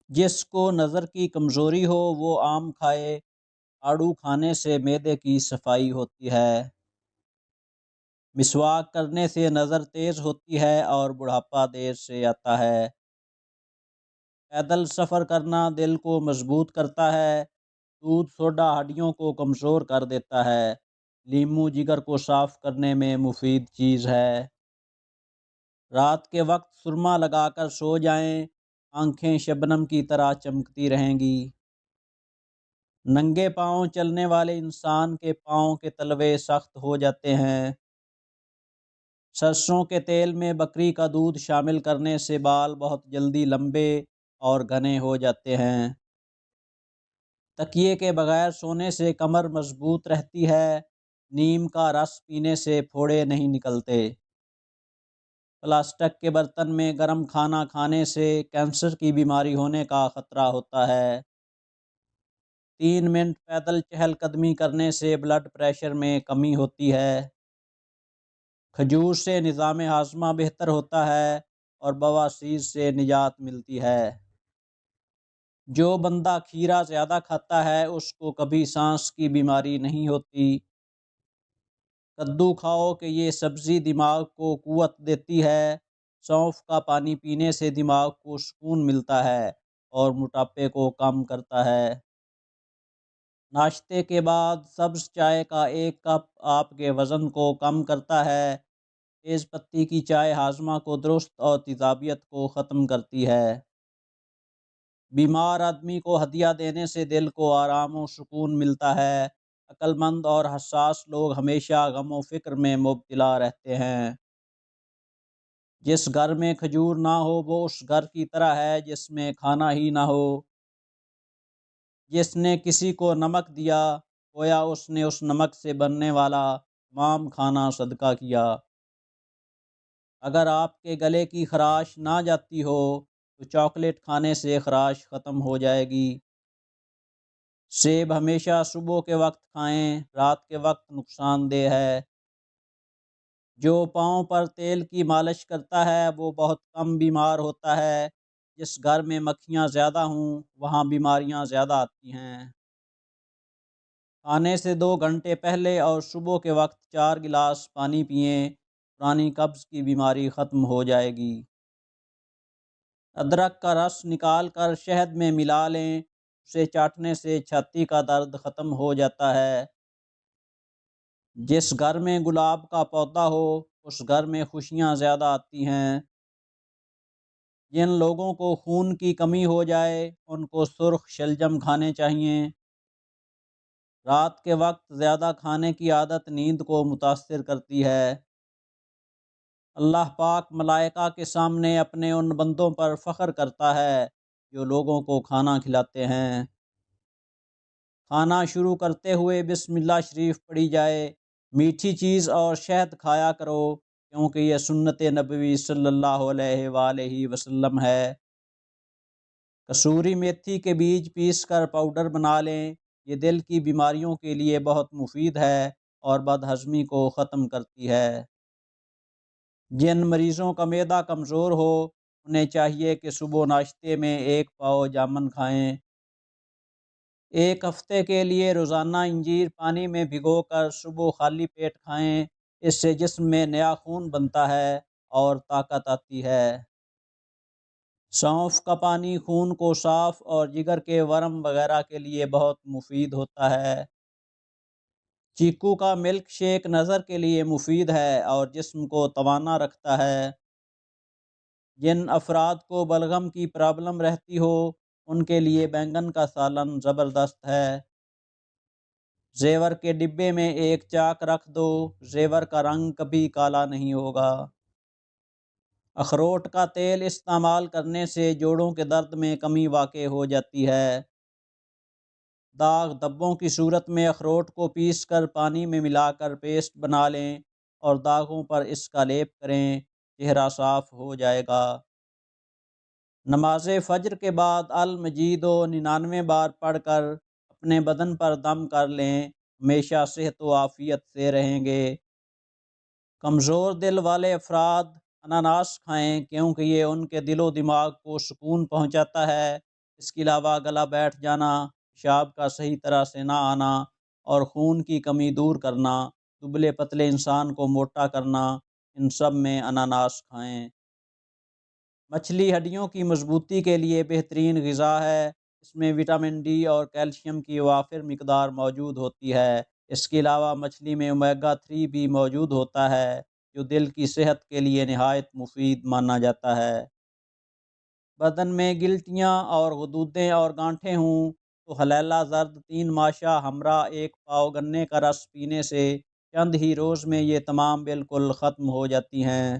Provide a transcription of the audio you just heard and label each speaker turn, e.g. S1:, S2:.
S1: جس کو نظر کی کمزوری ہو وہ آم کھائے، آڑو کھانے سے معدے کی صفائی ہوتی ہے۔ مسواک کرنے سے نظر تیز ہوتی ہے اور بڑھاپا دیر سے آتا ہے۔ پیدل سفر کرنا دل کو مضبوط کرتا ہے۔ دودھ سوڈا ہڈیوں کو کمزور کر دیتا ہے۔ لیموں جگر کو صاف کرنے میں مفید چیز ہے۔ رات کے وقت سرما لگا کر سو جائیں، آنکھیں شبنم کی طرح چمکتی رہیں گی۔ ننگے پاؤں چلنے والے انسان کے پاؤں کے تلوے سخت ہو جاتے ہیں۔ سرسوں کے تیل میں بکری کا دودھ شامل کرنے سے بال بہت جلدی لمبے اور گھنے ہو جاتے ہیں۔ تکیے کے بغیر سونے سے کمر مضبوط رہتی ہے۔ نیم کا رس پینے سے پھوڑے نہیں نکلتے۔ پلاسٹک کے برتن میں گرم کھانا کھانے سے کینسر کی بیماری ہونے کا خطرہ ہوتا ہے۔ 3 منٹ پیدل چہل قدمی کرنے سے بلڈ پریشر میں کمی ہوتی ہے۔ کھجور سے نظام ہاضمہ بہتر ہوتا ہے اور بواسیر سے نجات ملتی ہے۔ جو بندہ کھیرا زیادہ کھاتا ہے اس کو کبھی سانس کی بیماری نہیں ہوتی۔ کدو کھاؤ کہ یہ سبزی دماغ کو قوت دیتی ہے۔ سونف کا پانی پینے سے دماغ کو سکون ملتا ہے اور موٹاپے کو کم کرتا ہے۔ ناشتے کے بعد سبز چائے کا 1 کپ آپ کے وزن کو کم کرتا ہے۔ تیز پتی کی چائے ہاضمہ کو درست اور تیزابیت کو ختم کرتی ہے۔ بیمار آدمی کو ہدیہ دینے سے دل کو آرام و سکون ملتا ہے۔ عقل مند اور حساس لوگ ہمیشہ غم و فکر میں مبتلا رہتے ہیں۔ جس گھر میں کھجور نہ ہو وہ اس گھر کی طرح ہے جس میں کھانا ہی نہ ہو۔ جس نے کسی کو نمک دیا گویا اس نے اس نمک سے بننے والا تمام کھانا صدقہ کیا۔ اگر آپ کے گلے کی خراش نہ جاتی ہو تو چاکلیٹ کھانے سے خراش ختم ہو جائے گی۔ سیب ہمیشہ صبح کے وقت کھائیں، رات کے وقت نقصان دہ ہے۔ جو پاؤں پر تیل کی مالش کرتا ہے وہ بہت کم بیمار ہوتا ہے۔ جس گھر میں مکھیاں زیادہ ہوں وہاں بیماریاں زیادہ آتی ہیں۔ کھانے سے 2 گھنٹے پہلے اور صبح کے وقت 4 گلاس پانی پئیں، پرانی قبض کی بیماری ختم ہو جائے گی۔ ادرک کا رس نکال کر شہد میں ملا لیں، اسے چاٹنے سے چھاتی کا درد ختم ہو جاتا ہے۔ جس گھر میں گلاب کا پودا ہو اس گھر میں خوشیاں زیادہ آتی ہیں۔ جن لوگوں کو خون کی کمی ہو جائے ان کو سرخ شلجم کھانے چاہیے۔ رات کے وقت زیادہ کھانے کی عادت نیند کو متاثر کرتی ہے۔ اللہ پاک ملائکہ کے سامنے اپنے ان بندوں پر فخر کرتا ہے جو لوگوں کو کھانا کھلاتے ہیں۔ کھانا شروع کرتے ہوئے بسم اللہ شریف پڑھی جائے۔ میٹھی چیز اور شہد کھایا کرو کیونکہ یہ سنت نبوی صلی اللہ علیہ وآلہ وسلم ہے۔ کسوری میتھی کے بیج پیس کر پاؤڈر بنا لیں، یہ دل کی بیماریوں کے لیے بہت مفید ہے اور بد ہضمی کو ختم کرتی ہے۔ جن مریضوں کا معدہ کمزور ہو انہیں چاہیے کہ صبح ناشتے میں 1 پاؤ جامن کھائیں۔ 1 ہفتے کے لیے روزانہ انجیر پانی میں بھگو کر صبح خالی پیٹ کھائیں، اس سے جسم میں نیا خون بنتا ہے اور طاقت آتی ہے۔ سونف کا پانی خون کو صاف اور جگر کے ورم وغیرہ کے لیے بہت مفید ہوتا ہے۔ چیکو کا ملک شیک نظر کے لیے مفید ہے اور جسم کو توانا رکھتا ہے۔ جن افراد کو بلغم کی پرابلم رہتی ہو ان کے لیے بینگن کا سالن زبردست ہے۔ زیور کے ڈبے میں 1 چاک رکھ دو، زیور کا رنگ کبھی کالا نہیں ہوگا۔ اخروٹ کا تیل استعمال کرنے سے جوڑوں کے درد میں کمی واقع ہو جاتی ہے۔ داغ دھبوں کی صورت میں اخروٹ کو پیس کر پانی میں ملا کر پیسٹ بنا لیں اور داغوں پر اس کا لیپ کریں، چہرہ صاف ہو جائے گا۔ نماز فجر کے بعد المجید 99 بار پڑھ کر اپنے بدن پر دم کر لیں، ہمیشہ صحت و عافیت سے رہیں گے۔ کمزور دل والے افراد اناناس کھائیں کیونکہ یہ ان کے دل و دماغ کو سکون پہنچاتا ہے اس کے علاوہ گلا بیٹھ جانا، پیشاب کا صحیح طرح سے نہ آنا اور خون کی کمی دور کرنا، دبلے پتلے انسان کو موٹا کرنا، ان سب میں اناناس کھائیں۔ مچھلی ہڈیوں کی مضبوطی کے لیے بہترین غذا ہے۔ اس میں وٹامن ڈی اور کیلشیم کی وافر مقدار موجود ہوتی ہے۔ اس کے علاوہ مچھلی میں اومیگا 3 بھی موجود ہوتا ہے، جو دل کی صحت کے لیے نہایت مفید مانا جاتا ہے۔ بدن میں گلٹیاں اور غدودیں اور گانٹھیں ہوں تو حلیلہ زرد 3 ماشا ہمراہ 1 پاؤ گنے کا رس پینے سے چند ہی روز میں یہ تمام بالکل ختم ہو جاتی ہیں۔